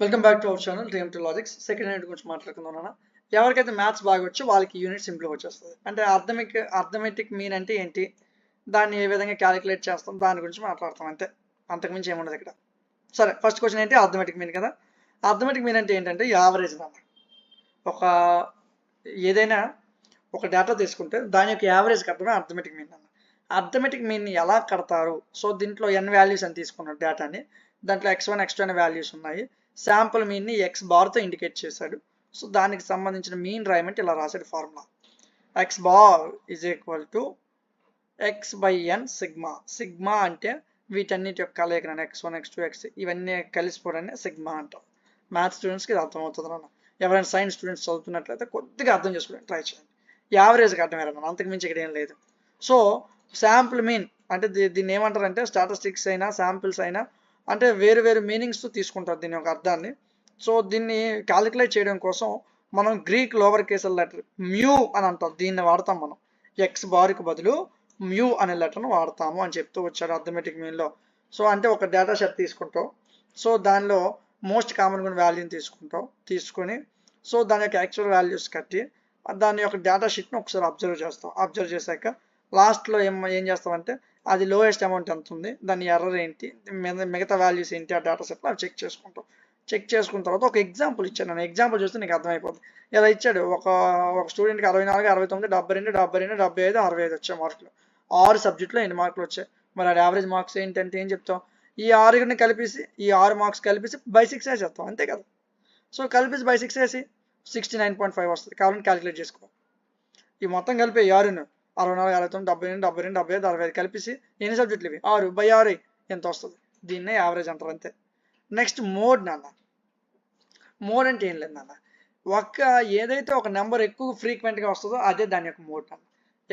Welcome back to our channel TMT logics. Second unit గురించి మాట్లాడుకుందాం. ఎవరికైతే మ్యాథ్స్ బాగా వచ్చో వాళ్ళకి యూనిట్ సింపుల్గా వచ్చేస్తుంది. అంటే అర్థమెటిక్ మీన్ అంటే ఏంటి, దాన్ని ఏ విధంగా క్యాలిక్యులేట్ చేస్తాం, దాని గురించి మాట్లాడతాం అంతే. అంతకుమించి ఏముండదు ఇక్కడ. సరే, ఫస్ట్ క్వశ్చన్ ఏంటి? అర్థమెటిక్ మీన్ కదా. అర్థమెటిక్ మీన్ అంటే ఏంటంటే యావరేజ్ అన్నమాట. ఒక ఏదైనా ఒక డేటా తీసుకుంటే దాని యొక్క యావరేజ్ కట్టడమే అర్థమెటిక్ మీన్ అన్న. అర్థమెటిక్ మీన్ని ఎలా కడతారు? సో దీంట్లో ఎన్ వాల్యూస్ అని తీసుకున్నాడు డేటాని, దాంట్లో x1 x2 అనే వాల్యూస్ ఉన్నాయి. శాంపుల్ మీన్ని ఎక్స్ బార్తో ఇండికేట్ చేశాడు. సో దానికి సంబంధించిన మీన్ రాయమంటే ఇలా రాశాడు formula. X bar is equal to x by n sigma. Sigma అంటే వీటన్నిటి యొక్క కలయిక, x1 x2 x ఇవన్నీ కలిసిపోవడాన్ని సిగ్మా అంటాం. మ్యాథ్స్ స్టూడెంట్స్కి ఇది అర్థమవుతుంది అన్న. ఎవరైనా సైన్స్ స్టూడెంట్స్ చదువుతున్నట్లయితే కొద్దిగా అర్థం చేసుకోవడానికి ట్రై చేయండి. యావరేజ్ కట్టడం వేరన్నా, అంతకుమించి ఇక్కడ ఏం లేదు. సో శాంపుల్ మీన్ అంటే దీన్ని ఏమంటారంటే స్టాటిస్టిక్స్ అయినా శాంపిల్స్ అయినా అంటే వేరు వేరు మీనింగ్స్తో తీసుకుంటారు దీని యొక్క అర్థాన్ని. సో దీన్ని క్యాలిక్యులేట్ చేయడం కోసం మనం గ్రీక్ లోవర్ కేసల్ లెటర్ మ్యూ అని అంటాం, దీన్ని వాడతాం మనం. ఎక్స్ బార్కి బదులు మ్యూ అనే లెటర్ను వాడతాము అని చెప్తూ వచ్చాడు అర్థమెటిక్ మీన్లో. సో అంటే ఒక డేటా సెట్ తీసుకుంటాం, సో దానిలో మోస్ట్ కామన్ వాల్యూని తీసుకొని సో దాని యొక్క యాక్చువల్ వాల్యూస్ కట్టి దాని యొక్క డేటా షీట్ని ఒకసారి అబ్జర్వ్ చేశాక లాస్ట్లో ఏం చేస్తామంటే అది లోయెస్ట్ అమౌంట్ ఎంత ఉంది, దాని ఎర్రర్ ఏంటి, మిగతా వాల్యూస్ ఏంటి ఆ డేటా సెట్లో అవి చెక్ చేసుకున్న తర్వాత ఒక ఎగ్జాంపుల్ ఇచ్చాను. నేను ఎగ్జాంపుల్ చూస్తే నీకు అర్థమైపోతుంది. ఇలా ఇచ్చాడు, ఒక స్టూడెంట్కి 64, 69, 72, 72, 75, 65 వచ్చాయి మార్కులు. 6 సబ్జెక్టులో 8 మార్కులు వచ్చాయి. మరి అది యావరేజ్ మార్క్స్ ఏంటంటే ఏం చెప్తాం? ఈ 6ని కలిపేసి ఈ 6 మార్క్స్ కలిపేసి బై 6 వేసేస్తాం, అంతే కదా. సో కలిపేసి బై 6 వేసి 69.5 వస్తుంది. కావాలని క్యాలిక్యులేట్ చేసుకో. ఈ మొత్తం కలిపి 6ను 64, 69, 72, 72, 75, 65 కలిపేసి ఎన్ని సబ్జెక్టులు ఇవి? 6 బై 6 ఎంత వస్తుంది? దీన్నే యావరేజ్ అంటారు, అంతే. నెక్స్ట్ మోడ్ నాన్న. మోడ్ అంటే ఏం లేదు నాన్న, ఏదైతే ఒక నెంబర్ ఎక్కువ ఫ్రీక్వెంట్గా వస్తుందో అదే దాని యొక్క మోడ్ నాన్న.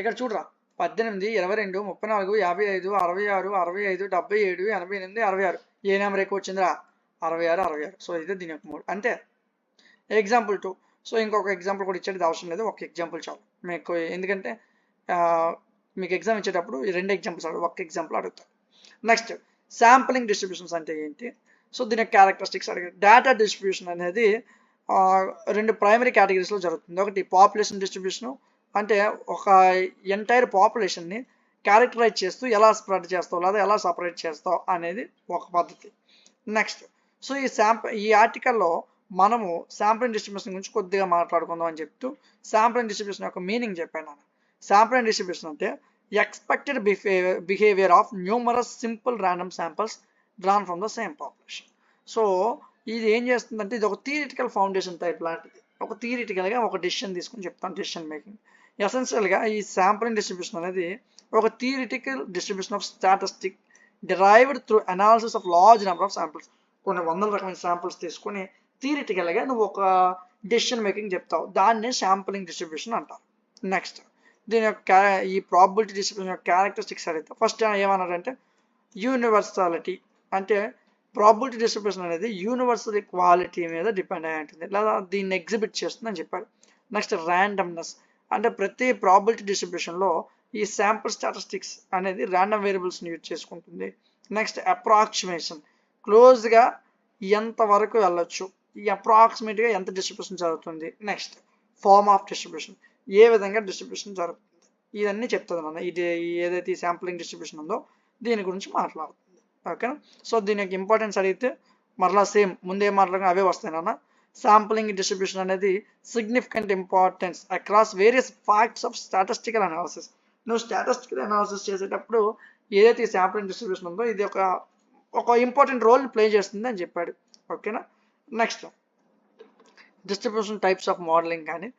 ఇక్కడ చూడరా, 18, 22, 34, 55, 66, 65, 77, 88, 66. ఏ నెంబర్ ఎక్కువ వచ్చిందిరా? 66. సో ఇదే దీని యొక్క మోడ్, అంతే. ఎగ్జాంపుల్ 2. సో ఇంకొక ఎగ్జాంపుల్ కూడా ఇచ్చేది అవసరం లేదు, ఒక ఎగ్జాంపుల్ చాలు మీకు. ఎందుకంటే మీకు ఎగ్జామ్ ఇచ్చేటప్పుడు 2 ఎగ్జాంపుల్స్ ఒక ఎగ్జాంపుల్ అడుగుతారు. నెక్స్ట్ శాంప్లింగ్ డిస్ట్రిబ్యూషన్స్ అంటే ఏంటి? సో దీని క్యారెక్టరిస్టిక్స్ అడిగారు. డేటా డిస్ట్రిబ్యూషన్ అనేది 2 ప్రైమరీ కేటగిరీస్లో జరుగుతుంది. ఒకటి పాపులేషన్ డిస్ట్రిబ్యూషను, అంటే ఒక ఎంటైర్ పాపులేషన్ని క్యారెక్టరైజ్ చేస్తూ ఎలా స్ప్రెడ్ చేస్తావు లేదా ఎలా సపరేట్ చేస్తావు అనేది ఒక పద్ధతి. నెక్స్ట్ సో ఈ ఆర్టికల్లో మనము శాంప్లింగ్ డిస్ట్రిబ్యూషన్ గురించి కొద్దిగా మాట్లాడుకుందాం అని చెప్తూ శాంప్లింగ్ డిస్ట్రిబ్యూషన్ యొక్క మీనింగ్ చెప్పాను. శాంప్లింగ్ డిస్ట్రిబ్యూషన్ అంటే expected behaviour of numerous simple random samples drawn from the same population. So ఇది ఏం చేస్తుందంటే ఇది ఒక థియరిటికల్ ఫౌండేషన్ టైప్ లాంటిది. ఒక థియరిటికల్గా ఒక డెసిషన్ తీసుకుని చెప్తాను, డెసిషన్ మేకింగ్. ఎసెన్షియల్గా ఈ శాంప్లింగ్ డిస్ట్రిబ్యూషన్ అనేది ఒక theoretical distribution of statistic derived through analysis of large number of samples. కొన్ని వందల రకమైన శాంపిల్స్ తీసుకొని థియరిటికల్గా నువ్వు ఒక డెసిషన్ మేకింగ్ చెప్తావు, దాన్నే శాంప్లింగ్ డిస్ట్రిబ్యూషన్ అంటారు. నెక్స్ట్ దీని యొక్క ఈ ప్రాబిలిటీ డిస్ట్రిబ్యూషన్ యొక్క క్యారెక్టరిస్టిక్స్ అడిగితే ఫస్ట్ ఏమన్నారంటే యూనివర్సాలిటీ. అంటే ప్రాబిలిటీ డిస్ట్రిబ్యూషన్ అనేది యూనివర్సల్ క్వాలిటీ మీద డిపెండ్ అయి ఉంటుంది లేదా దీన్ని ఎగ్జిబిట్ చేస్తుంది అని చెప్పారు. నెక్స్ట్ ర్యాండమ్నెస్, అంటే ప్రతి ప్రాబిలిటీ డిస్ట్రిబ్యూషన్లో ఈ శాంపుల్ స్టాటిస్టిక్స్ అనేది ర్యాండమ్ వేరియబుల్స్ని యూజ్ చేసుకుంటుంది. నెక్స్ట్ అప్రాక్సిమేషన్, క్లోజ్గా ఎంత వరకు వెళ్ళొచ్చు, ఈ అప్రాక్సిమేట్గా ఎంత డిస్ట్రిబ్యూషన్ జరుగుతుంది. నెక్స్ట్ ఫార్మ్ ఆఫ్ డిస్ట్రిబ్యూషన్, ఏ విధంగా డిస్ట్రిబ్యూషన్ జరుగుతుంది, ఇవన్నీ చెప్తుంది అన్న. ఇది ఏదైతే ఈ శాంప్లింగ్ డిస్ట్రిబ్యూషన్ ఉందో దీని గురించి మాట్లాడుతుంది, ఓకేనా. సో దీని యొక్క ఇంపార్టెన్స్ అడిగితే మరలా సేమ్ ముందే మాట్లాడిన అవే వస్తాయి నాన్న. శాంప్లింగ్ డిస్ట్రిబ్యూషన్ అనేది significant importance across various facts of statistical analysis. నువ్వు స్టాటిస్టికల్ అనాలిసిస్ చేసేటప్పుడు ఏదైతే ఈ శాంప్లింగ్ డిస్ట్రిబ్యూషన్ ఉందో ఇది ఒక ఇంపార్టెంట్ రోల్ ప్లే చేస్తుంది అని చెప్పాడు, ఓకేనా. Next distribution types of modelling కానీ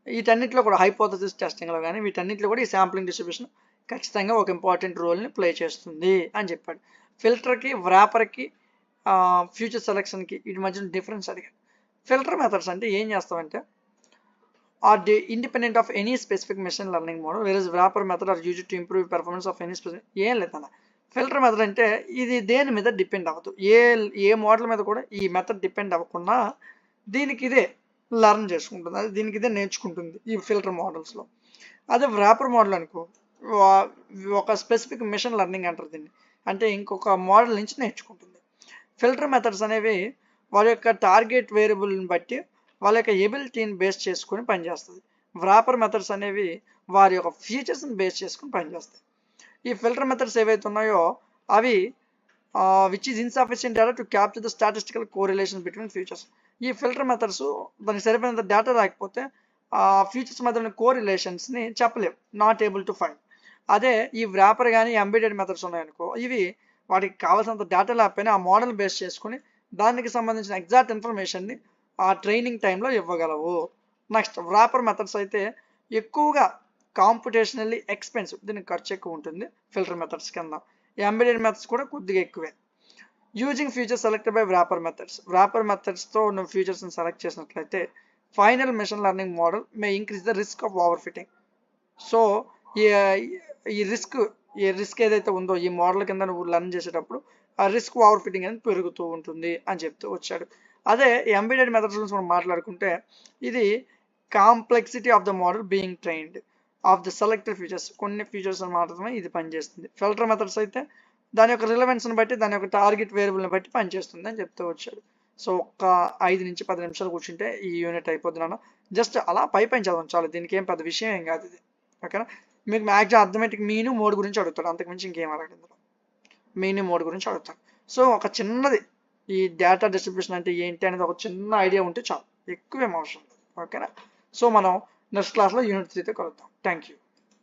వీటన్నిటిలో కూడా హైపోథసిస్ టెస్టింగ్లో కానీ వీటన్నిటిలో కూడా ఈ శాంప్లింగ్ డిస్ట్రిబ్యూషన్ ఖచ్చితంగా ఒక ఇంపార్టెంట్ రోల్ని ప్లే చేస్తుంది అని చెప్పాడు. ఫిల్టర్కి, వ్రాపర్కి, ఫ్యూచర్ సెలెక్షన్కి వీటి మధ్యన డిఫరెన్స్ అడిగాడు. ఫిల్టర్ మెథడ్స్ అంటే ఏం చేస్తామంటే are independent of any specific machine learning model, whereas wrapper method are used to improve performance of any specific. ఏం లేదన్న, ఫిల్టర్ మెథడ్ అంటే ఇది దేని మీద డిపెండ్ అవ్వదు, ఏ మోడల్ మీద కూడా ఈ మెథడ్ డిపెండ్ అవ్వకుండా దీనికి ఇదే లెర్న్ చేసుకుంటుంది, అది దీనికి ఇదే నేర్చుకుంటుంది ఈ ఫిల్టర్ మోడల్స్లో. అదే వ్రాపర్ మోడల్ అనుకో ఒక స్పెసిఫిక్ మెషిన్ లెర్నింగ్ అంటారు దీన్ని, అంటే ఇంకొక మోడల్ నుంచి నేర్చుకుంటుంది. ఫిల్టర్ మెథడ్స్ అనేవి వాళ్ళ యొక్క టార్గెట్ వేరియబుల్ని బట్టి వాళ్ళ యొక్క ఎబిలిటీని బేస్ చేసుకొని పనిచేస్తుంది. వ్రాపర్ మెథడ్స్ అనేవి వారి యొక్క ఫీచర్స్ని బేస్ చేసుకొని పనిచేస్తాయి. ఈ ఫిల్టర్ మెథడ్స్ ఏవైతే ఉన్నాయో అవి which is insufficient data to capture the statistical correlation between features. ఈ ఫిల్టర్ మెథడ్స్ దానికి సరిపోయినంత డేటా రాకపోతే ఫీచర్స్ మధ్య కోరిలేషన్స్ని చెప్పలేము, నాట్ ఏబుల్ టు ఫైండ్. అదే ఈ వ్రాపర్ కానీ ఎంబెడెడ్ మెథడ్స్ ఉన్నాయనుకో, ఇవి వాటికి కావాల్సినంత డేటా లేకపోయినా ఆ మోడల్ బేస్ చేసుకుని దానికి సంబంధించిన ఎగ్జాక్ట్ ఇన్ఫర్మేషన్ని ఆ ట్రైనింగ్ టైంలో ఇవ్వగలవు. నెక్స్ట్ వ్రాపర్ మెథడ్స్ అయితే ఎక్కువగా కాంపిటేషనల్లీ ఎక్స్పెన్సివ్, దీనికి ఖర్చు ఎక్కువ ఉంటుంది ఫిల్టర్ మెథడ్స్ కింద. ఎంబెడెడ్ మెథడ్స్ కూడా కొద్దిగా ఎక్కువే. Using features selected by wrapper methods. Wrapper మెథడ్స్తో నువ్వు ఫీచర్స్ని సెలెక్ట్ చేసినట్లయితే final machine learning model may increase the risk of overfitting. So ఈ రిస్క్ ఏదైతే ఉందో ఈ మోడల్ కింద నువ్వు లర్న్ చేసేటప్పుడు ఆ రిస్క్ ఓవర్ ఫిట్టింగ్ అనేది పెరుగుతూ ఉంటుంది అని చెప్తూ వచ్చాడు. అదే ఎంబెడెడ్ మెథడ్స్ గురించి మనం మాట్లాడుకుంటే ఇది complexity of the model being trained of the selected features, కొన్ని ఫీచర్స్ మాత్రమే ఇది పనిచేస్తుంది. ఫిల్టర్ మెథడ్స్ అయితే దాని యొక్క రిలవెన్స్ని బట్టి దాని యొక్క టార్గెట్ వేరియబుల్ని బట్టి పనిచేస్తుంది అని చెప్తూ వచ్చాడు. సో ఒక 5 నుంచి 10 నిమిషాలు కూర్చుంటే ఈ యూనిట్ అయిపోతున్నాను. జస్ట్ అలా పై చదవండి చాలు, దీనికి ఏం పెద్ద విషయం ఏం కాదు ఇది. ఓకేనా? మీకు మ్యాక్సిమం అర్థమెటిక్ మీను మోడ్ గురించి అడుగుతాడు, అంతకుమించి ఇంకేం అడగదు. మీను మోడ్ గురించి అడుగుతాడు. సో ఒక చిన్నది ఈ డేటా డిస్ట్రిబ్యూషన్ అంటే ఏంటి అనేది ఒక చిన్న ఐడియా ఉంటే చాలు, ఎక్కువేం అవసరం లేదు. ఓకేనా? సో మనం నెక్స్ట్ క్లాస్లో యూనిట్ 3తో కలుద్దాం. Thank you.